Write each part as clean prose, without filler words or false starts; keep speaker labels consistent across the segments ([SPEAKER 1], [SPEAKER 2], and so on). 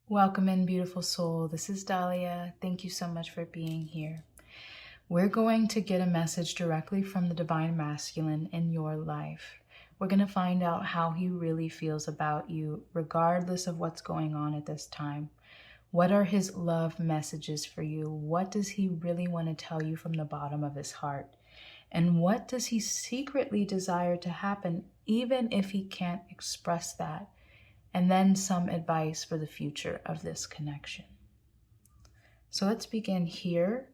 [SPEAKER 1] Welcome in, beautiful soul. This is Dahlia. Thank you so much for being here. We're going to get a message directly from the Divine Masculine in your life. We're going to find out how he really feels about you, regardless of what's going on at this time. What are his love messages for you? What does he really want to tell you from the bottom of his heart? And what does he secretly desire to happen, even if he can't express that? And then some advice for the future of this connection. So let's begin here.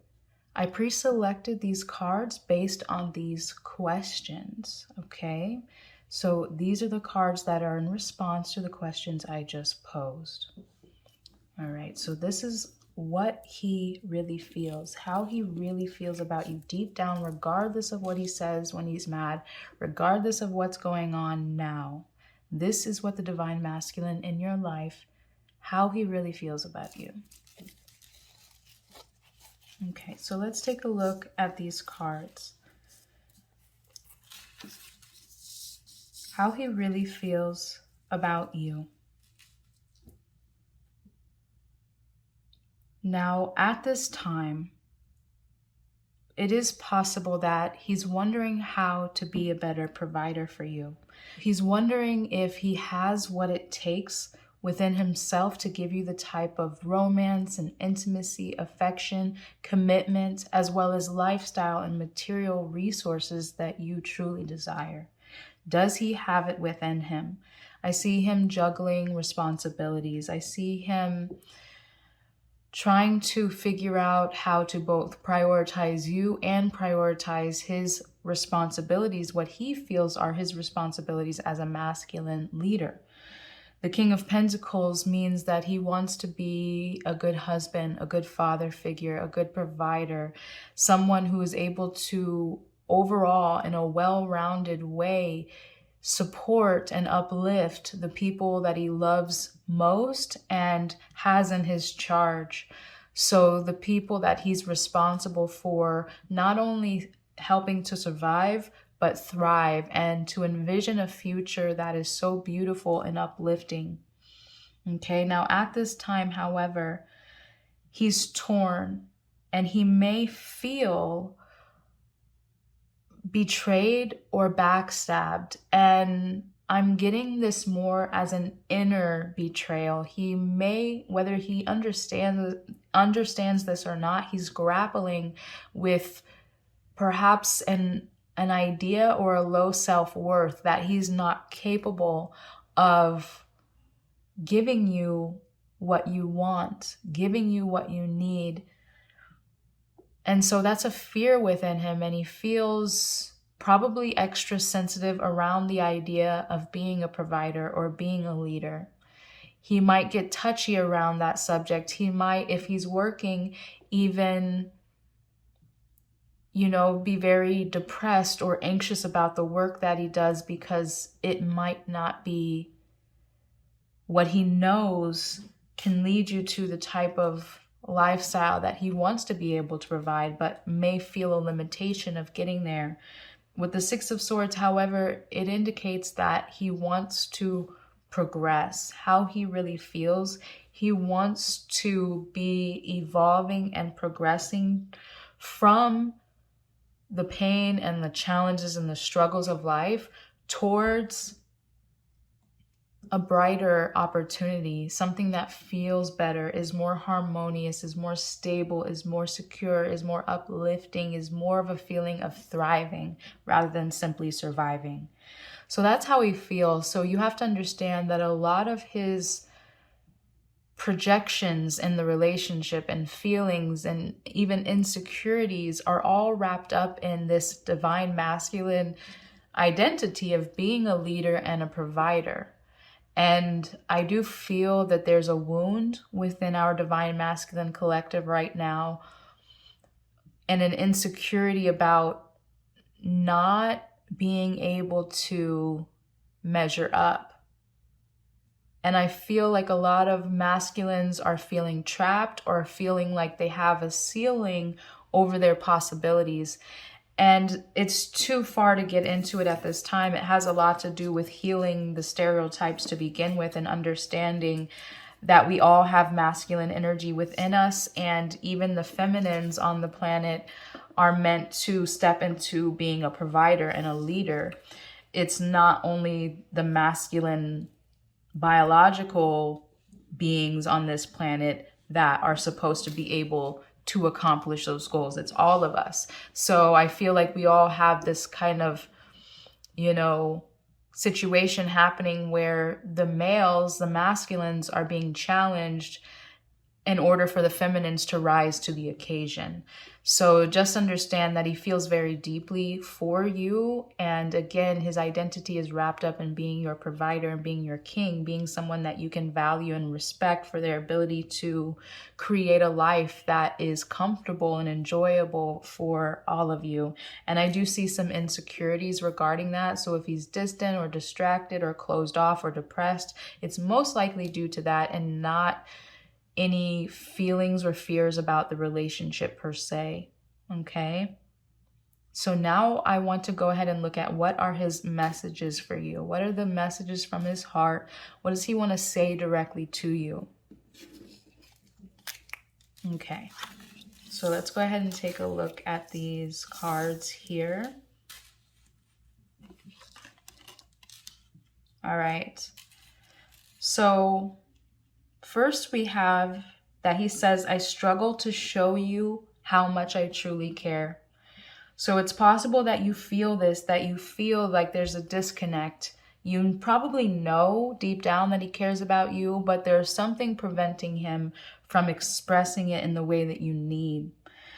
[SPEAKER 1] I pre-selected these cards based on these questions, okay? So these are the cards that are in response to the questions I just posed. All right, so this is what he really feels, how he really feels about you deep down, regardless of what he says when he's mad, regardless of what's going on now. This is what the Divine Masculine in your life, how he really feels about you. Okay, so let's take a look at these cards. How he really feels about you. Now, at this time, it is possible that he's wondering how to be a better provider for you. He's wondering if he has what it takes within himself to give you the type of romance and intimacy, affection, commitment, as well as lifestyle and material resources that you truly desire. Does he have it within him? I see him juggling responsibilities. I see him trying to figure out how to both prioritize you and prioritize his responsibilities, what he feels are his responsibilities as a masculine leader. The King of Pentacles means that he wants to be a good husband, a good father figure, a good provider, someone who is able to overall, in a well-rounded way, support and uplift the people that he loves most and has in his charge. So the people that he's responsible for, not only helping to survive, but thrive and to envision a future that is so beautiful and uplifting. Okay, now at this time, however, he's torn and he may feel betrayed or backstabbed, and I'm getting this more as an inner betrayal. He may, whether he understands this or not, he's grappling with perhaps an idea or a low self-worth that he's not capable of giving you what you want, giving you what you need. And so that's a fear within him, and he feels probably extra sensitive around the idea of being a provider or being a leader. He might get touchy around that subject. He might, if he's working, even, be very depressed or anxious about the work that he does because it might not be what he knows can lead you to the type of lifestyle that he wants to be able to provide, but may feel a limitation of getting there. With the Six of Swords, however, it indicates that he wants to progress, how he really feels. He wants to be evolving and progressing from the pain and the challenges and the struggles of life towards a brighter opportunity, something that feels better, is more harmonious, is more stable, is more secure, is more uplifting, is more of a feeling of thriving rather than simply surviving. So that's how he feels. So you have to understand that a lot of his projections in the relationship and feelings and even insecurities are all wrapped up in this divine masculine identity of being a leader and a provider. And I do feel that there's a wound within our divine masculine collective right now, and an insecurity about not being able to measure up. And I feel like a lot of masculines are feeling trapped or feeling like they have a ceiling over their possibilities. And it's too far to get into it at this time. It has a lot to do with healing the stereotypes to begin with and understanding that we all have masculine energy within us, and even the feminines on the planet are meant to step into being a provider and a leader. It's not only the masculine biological beings on this planet that are supposed to be able to accomplish those goals. It's all of us. So I feel like we all have this kind of, situation happening where the males, the masculines, are being challenged in order for the feminines to rise to the occasion. So just understand that he feels very deeply for you. And again, his identity is wrapped up in being your provider and being your king, being someone that you can value and respect for their ability to create a life that is comfortable and enjoyable for all of you. And I do see some insecurities regarding that. So if he's distant or distracted or closed off or depressed, it's most likely due to that and not any feelings or fears about the relationship per se. Okay. So now I want to go ahead and look at what are his messages for you. What are the messages from his heart? What does he want to say directly to you? Okay. So let's go ahead and take a look at these cards here. All right. So first we have that he says, I struggle to show you how much I truly care. So it's possible that you feel this, that you feel like there's a disconnect. You probably know deep down that he cares about you, but there's something preventing him from expressing it in the way that you need.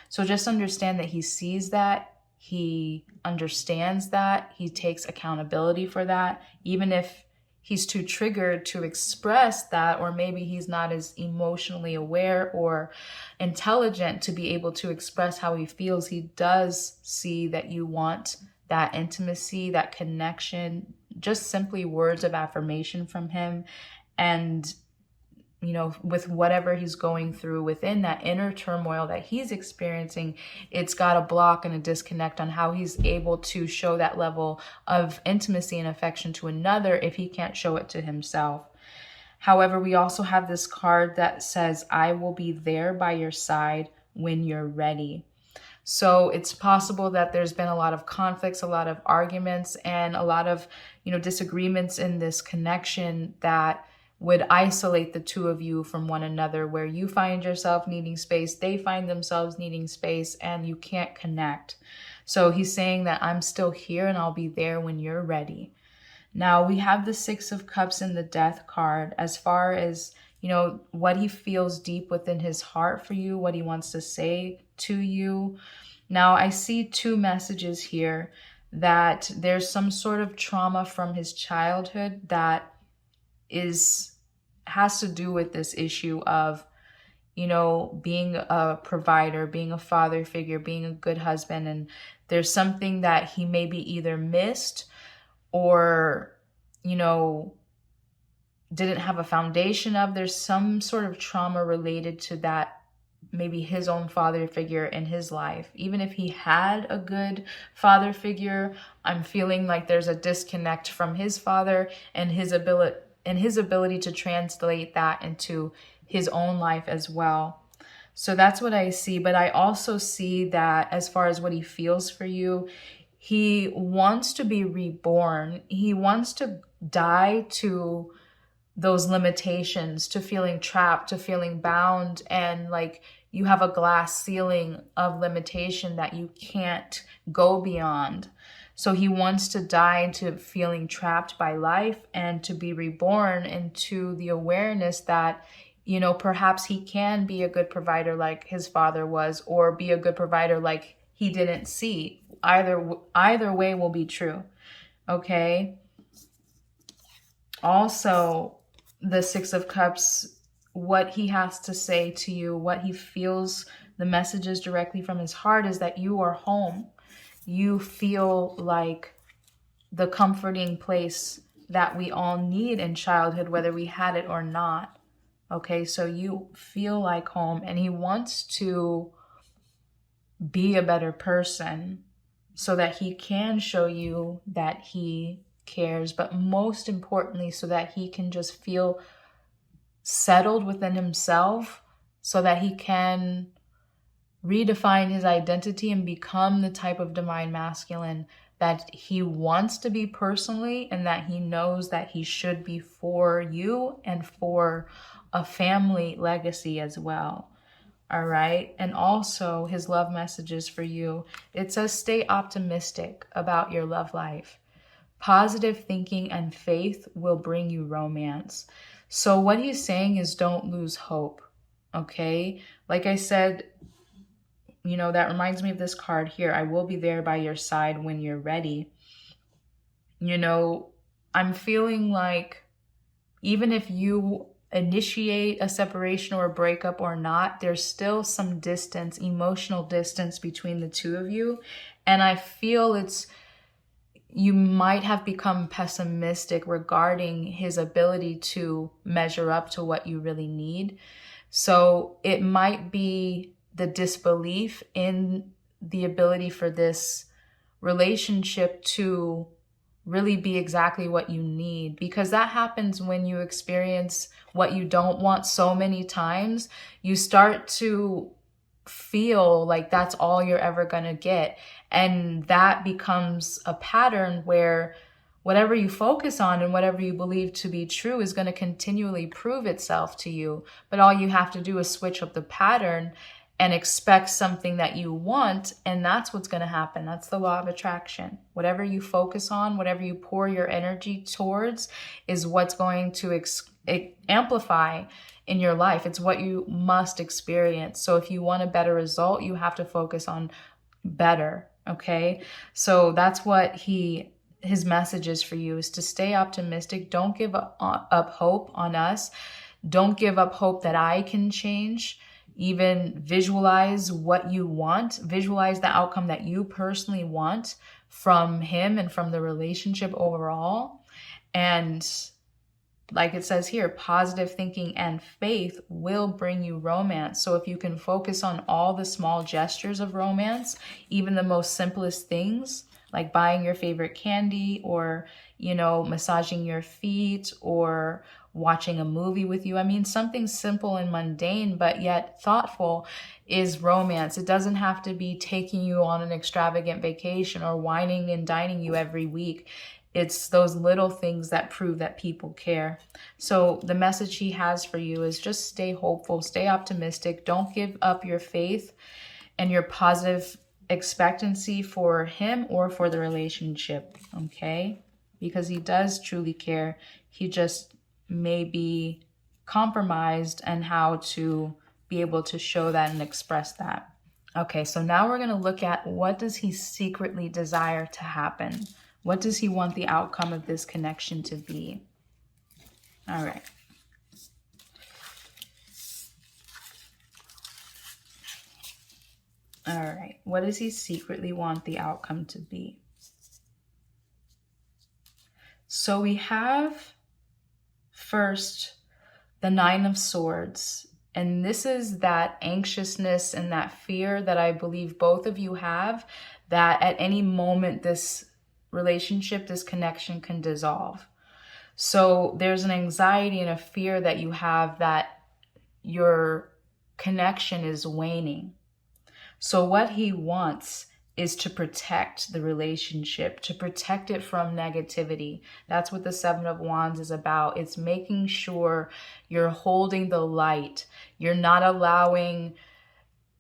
[SPEAKER 1] So just understand that he sees that, he understands that, he takes accountability for that, even if he's too triggered to express that, or maybe he's not as emotionally aware or intelligent to be able to express how he feels. He does see that you want that intimacy, that connection, just simply words of affirmation from him. And with whatever he's going through within that inner turmoil that he's experiencing, it's got a block and a disconnect on how he's able to show that level of intimacy and affection to another if he can't show it to himself. However, we also have this card that says, I will be there by your side when you're ready. So it's possible that there's been a lot of conflicts, a lot of arguments, and a lot of, disagreements in this connection that would isolate the two of you from one another, where you find yourself needing space, they find themselves needing space, and you can't connect. So he's saying that I'm still here and I'll be there when you're ready. Now we have the Six of Cups and the Death card as far as, what he feels deep within his heart for you, what he wants to say to you. Now I see two messages here, that there's some sort of trauma from his childhood that has to do with this issue of, being a provider, being a father figure, being a good husband. And there's something that he maybe either missed or, didn't have a foundation of. There's some sort of trauma related to that, maybe his own father figure in his life. Even if he had a good father figure, I'm feeling like there's a disconnect from his father and his ability to translate that into his own life as well. So that's what I see. But I also see that as far as what he feels for you, he wants to be reborn. He wants to die to those limitations, to feeling trapped, to feeling bound, and like you have a glass ceiling of limitation that you can't go beyond. So he wants to die to feeling trapped by life and to be reborn into the awareness that, perhaps he can be a good provider like his father was, or be a good provider like he didn't see. Either way will be true. Okay. Also, the Six of Cups, what he has to say to you, what he feels, the messages directly from his heart is that you are home. You feel like the comforting place that we all need in childhood, whether we had it or not. Okay, so you feel like home, and he wants to be a better person so that he can show you that he cares, but most importantly, so that he can just feel settled within himself so that he can redefine his identity and become the type of divine masculine that he wants to be personally, and that he knows that he should be for you and for a family legacy as well. All right. And also his love messages for you. It says, stay optimistic about your love life. Positive thinking and faith will bring you romance. So what he's saying is don't lose hope. Okay. Like I said, you know, that reminds me of this card here. I will be there by your side when you're ready. You know, I'm feeling like even if you initiate a separation or a breakup or not, there's still some distance, emotional distance between the two of you. And I feel you might have become pessimistic regarding his ability to measure up to what you really need. So it might be the disbelief in the ability for this relationship to really be exactly what you need, because that happens when you experience what you don't want so many times. You start to feel like that's all you're ever going to get. And that becomes a pattern where whatever you focus on and whatever you believe to be true is going to continually prove itself to you. But all you have to do is switch up the pattern and expect something that you want, and that's what's going to happen. That's the law of attraction. Whatever you focus on, whatever you pour your energy towards is what's going to amplify in your life. It's what you must experience. So if you want a better result, you have to focus on better, okay? So that's what his message is for you, is to stay optimistic. Don't give up hope on us. Don't give up hope that I can change. Even visualize what you want. Visualize the outcome that you personally want from him and from the relationship overall. And like it says here, positive thinking and faith will bring you romance. So if you can focus on all the small gestures of romance, even the most simplest things, like buying your favorite candy, or, you know, massaging your feet, or watching a movie with you. I mean, something simple and mundane, but yet thoughtful is romance. It doesn't have to be taking you on an extravagant vacation or wining and dining you every week. It's those little things that prove that people care. So the message he has for you is just stay hopeful, stay optimistic. Don't give up your faith and your positive expectancy for him or for the relationship, okay? Because he does truly care. He just may be compromised and how to be able to show that and express that. Okay, so now we're going to look at, what does he secretly desire to happen? What does he want the outcome of this connection to be? All right. All right. What does he secretly want the outcome to be? So we have first the Nine of Swords. And this is that anxiousness and that fear that I believe both of you have, that at any moment this relationship, this connection can dissolve. So there's an anxiety and a fear that you have that your connection is waning. So what he wants is to protect the relationship, to protect it from negativity. That's what the Seven of Wands is about. It's making sure you're holding the light. You're not allowing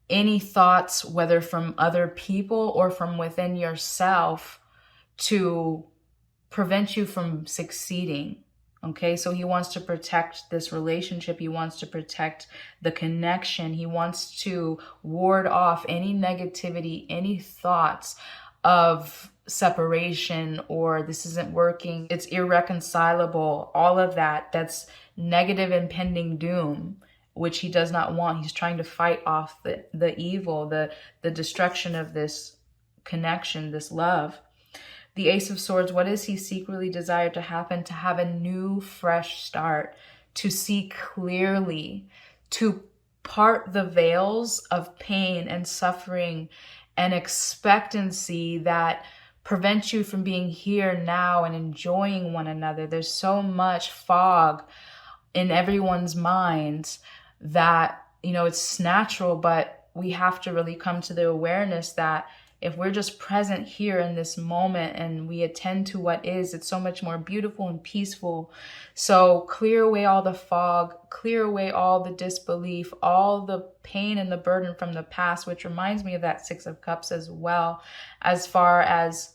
[SPEAKER 1] any thoughts, whether from other people or from within yourself, to prevent you from succeeding. Okay, so he wants to protect this relationship. He wants to protect the connection. He wants to ward off any negativity, any thoughts of separation, or this isn't working, it's irreconcilable, all of that. That's negative impending doom, which he does not want. He's trying to fight off the evil, the destruction of this connection, this love. The Ace of Swords, what does he secretly desire to happen? To have a new, fresh start, to see clearly, to part the veils of pain and suffering and expectancy that prevents you from being here now and enjoying one another. There's so much fog in everyone's minds that, it's natural, but we have to really come to the awareness that if we're just present here in this moment and we attend to what is, it's so much more beautiful and peaceful. So clear away all the fog, clear away all the disbelief, all the pain and the burden from the past, which reminds me of that Six of Cups as well, as far as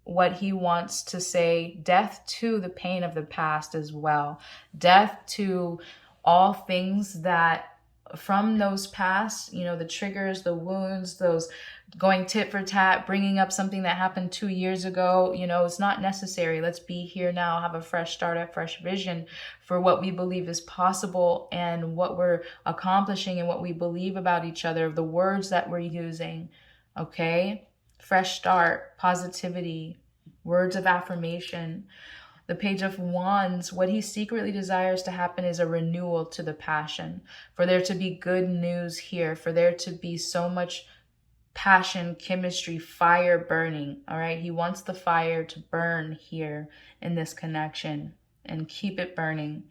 [SPEAKER 1] what he wants to say, death to the pain of the past as well. Death to all things that from those past, the triggers, the wounds, those going tit for tat, bringing up something that happened 2 years ago, it's not necessary. Let's be here now, have a fresh start, a fresh vision for what we believe is possible and what we're accomplishing and what we believe about each other, the words that we're using, okay? Fresh start, positivity, words of affirmation. The Page of Wands, what he secretly desires to happen is a renewal to the passion, for there to be good news here, for there to be so much passion, chemistry, fire burning, all right? He wants the fire to burn here in this connection and keep it burning.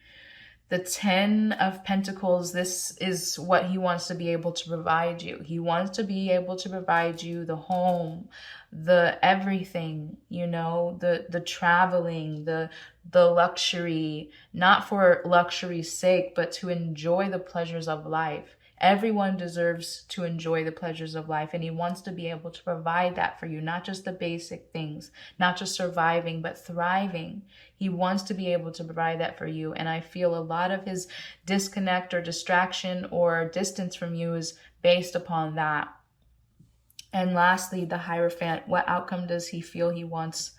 [SPEAKER 1] The 10 of Pentacles, this is what he wants to be able to provide you. He wants to be able to provide you the home, the everything, the traveling, the luxury, not for luxury's sake, but to enjoy the pleasures of life. Everyone deserves to enjoy the pleasures of life, and he wants to be able to provide that for you, not just the basic things, not just surviving, but thriving. He wants to be able to provide that for you, and I feel a lot of his disconnect or distraction or distance from you is based upon that. And lastly, the Hierophant, what outcome does he feel he wants?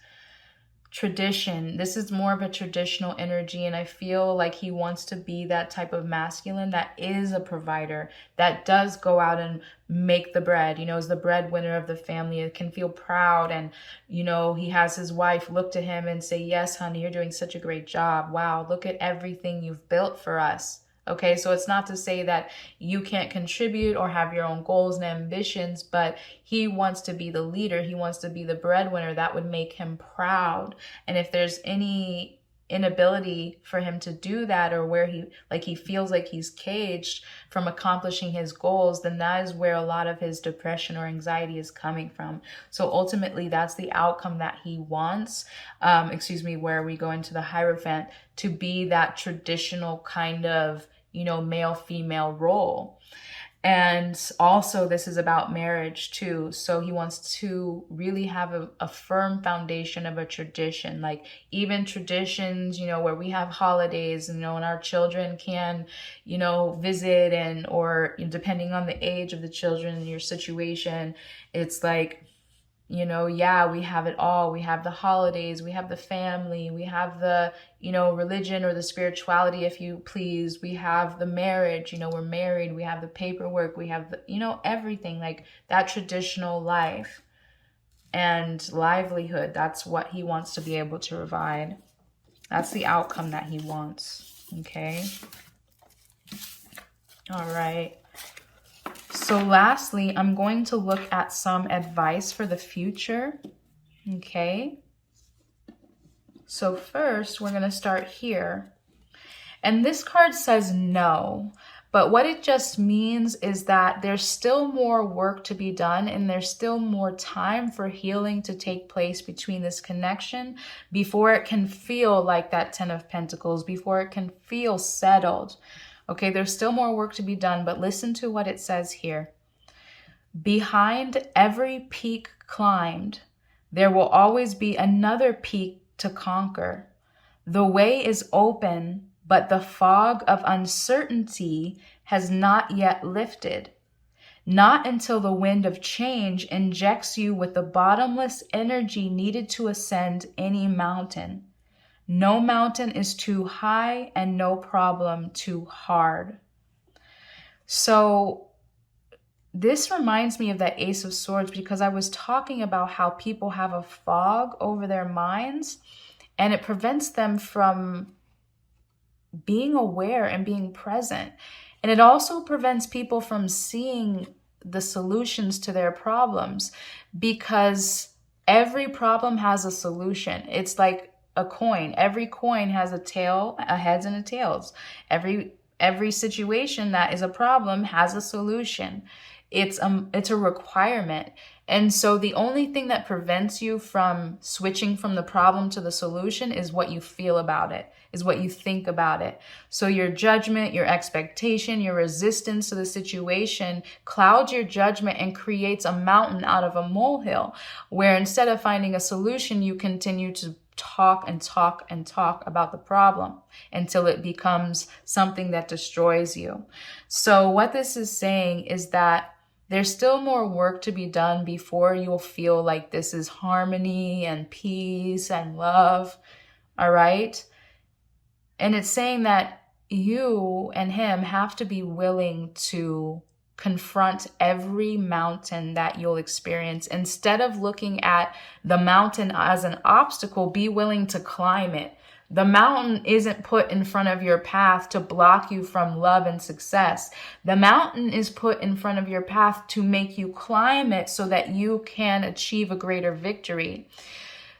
[SPEAKER 1] Tradition. This is more of a traditional energy, and I feel like he wants to be that type of masculine that is a provider, that does go out and make the bread, is the breadwinner of the family. It can feel proud, and he has his wife look to him and say, yes, honey, you're doing such a great job. Wow, look at everything you've built for us. Okay, so it's not to say that you can't contribute or have your own goals and ambitions, but he wants to be the leader. He wants to be the breadwinner. That would make him proud. And if there's any inability for him to do that, or where he feels like he's caged from accomplishing his goals, then that is where a lot of his depression or anxiety is coming from. So ultimately, that's the outcome that he wants. Where we go into the Hierophant, to be that traditional kind of male-female role. And also this is about marriage too. So he wants to really have a firm foundation of a tradition, like even traditions, where we have holidays, and our children can, visit, or depending on the age of the children and your situation, it's like, we have it all. We have the holidays, we have the family, we have the, religion or the spirituality, if you please. We have the marriage, we're married, we have the paperwork, we have the, everything, like that traditional life and livelihood. That's what he wants to be able to provide. That's the outcome that he wants. Okay. All right. So lastly, I'm going to look at some advice for the future, okay? So first, we're going to start here. And this card says no, but what it just means is that there's still more work to be done, and there's still more time for healing to take place between this connection before it can feel like that 10 of Pentacles, before it can feel settled. Okay, there's still more work to be done, but listen to what it says here. Behind every peak climbed, there will always be another peak to conquer. The way is open, but the fog of uncertainty has not yet lifted. Not until the wind of change injects you with the bottomless energy needed to ascend any mountain. No mountain is too high and no problem too hard. So this reminds me of that Ace of Swords, because I was talking about how people have a fog over their minds, and it prevents them from being aware and being present. And it also prevents people from seeing the solutions to their problems, because every problem has a solution. It's like a coin. Every coin has a tail, a heads and a tails. Every situation that is a problem has a solution. It's a requirement. And so the only thing that prevents you from switching from the problem to the solution is what you feel about it, is what you think about it. So your judgment, your expectation, your resistance to the situation clouds your judgment and creates a mountain out of a molehill, where instead of finding a solution, you continue to talk and talk and talk about the problem until it becomes something that destroys you. So what this is saying is that there's still more work to be done before you'll feel like this is harmony and peace and love. All right. And it's saying that you and him have to be willing to confront every mountain that you'll experience. Instead of looking at the mountain as an obstacle, be willing to climb it. The mountain isn't put in front of your path to block you from love and success. The mountain is put in front of your path to make you climb it so that you can achieve a greater victory.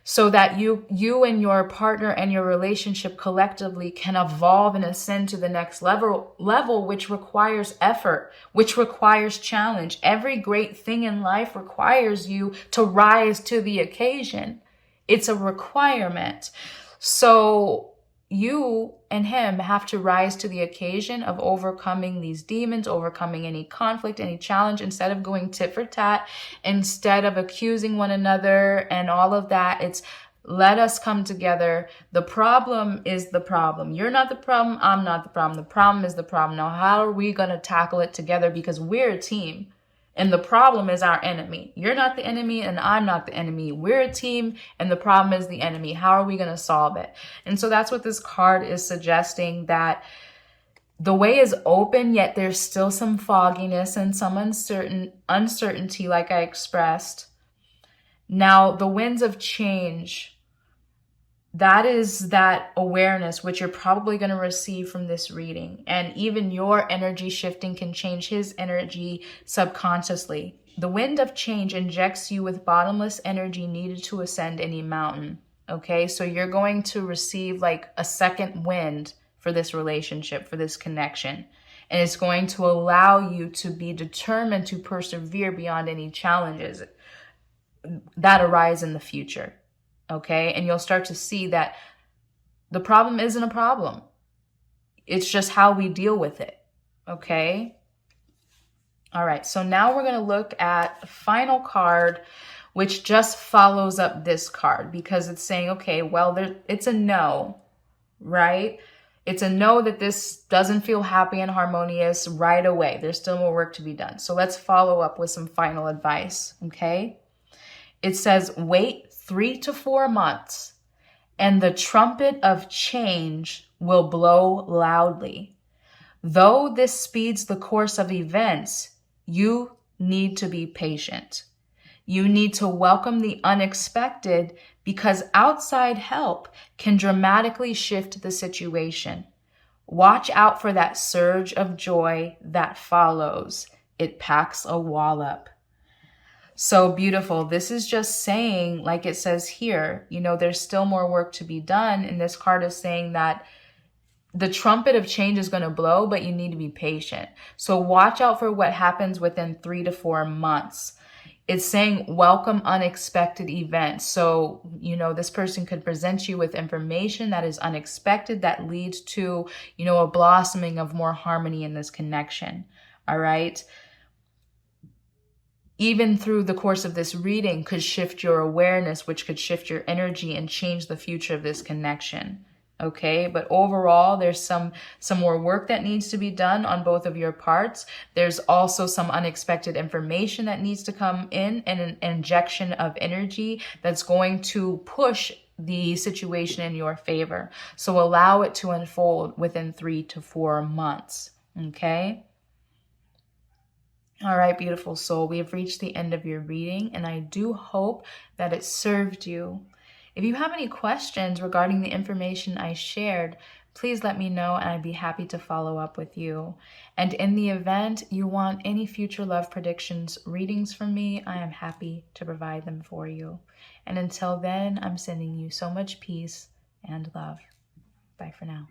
[SPEAKER 1] So that you and your partner and your relationship collectively can evolve and ascend to the next level, which requires effort, which requires challenge. Every great thing in life requires you to rise to the occasion. It's a requirement. So you and him have to rise to the occasion of overcoming these demons, overcoming any conflict, any challenge, instead of going tit for tat, instead of accusing one another and all of that. It's let us come together. The problem is the problem. You're not the problem. I'm not the problem. The problem is the problem. Now, how are we going to tackle it together? Because we're a team. And the problem is our enemy. You're not the enemy and I'm not the enemy. We're a team and the problem is the enemy. How are we going to solve it? And so that's what this card is suggesting, that the way is open, yet there's still some fogginess and some uncertainty, like I expressed. Now, the winds of change, that is that awareness, which you're probably going to receive from this reading. And even your energy shifting can change his energy subconsciously. The wind of change injects you with bottomless energy needed to ascend any mountain. Okay, so you're going to receive like a second wind for this relationship, for this connection. And it's going to allow you to be determined to persevere beyond any challenges that arise in the future. Okay, and you'll start to see that the problem isn't a problem. It's just how we deal with it. Okay. All right. So now we're going to look at the final card, which just follows up this card, because it's saying, okay, well, it's a no, right? It's a no that this doesn't feel happy and harmonious right away. There's still more work to be done. So let's follow up with some final advice. Okay. It says, wait 3 to 4 months, and the trumpet of change will blow loudly. Though this speeds the course of events, you need to be patient. You need to welcome the unexpected, because outside help can dramatically shift the situation. Watch out for that surge of joy that follows. It packs a wallop. So beautiful. This is just saying, like it says here, there's still more work to be done. And this card is saying that the trumpet of change is going to blow, but you need to be patient. So watch out for what happens within 3 to 4 months. It's saying welcome unexpected events. So, this person could present you with information that is unexpected that leads to, a blossoming of more harmony in this connection. All right. Even through the course of this reading could shift your awareness, which could shift your energy and change the future of this connection. Okay, but overall, there's some more work that needs to be done on both of your parts. There's also some unexpected information that needs to come in, and an injection of energy that's going to push the situation in your favor. So allow it to unfold within 3 to 4 months. Okay. All right, beautiful soul, we have reached the end of your reading, and I do hope that it served you. If you have any questions regarding the information I shared, please let me know and I'd be happy to follow up with you. And in the event you want any future love predictions readings from me, I am happy to provide them for you. And until then, I'm sending you so much peace, and love. Bye for now.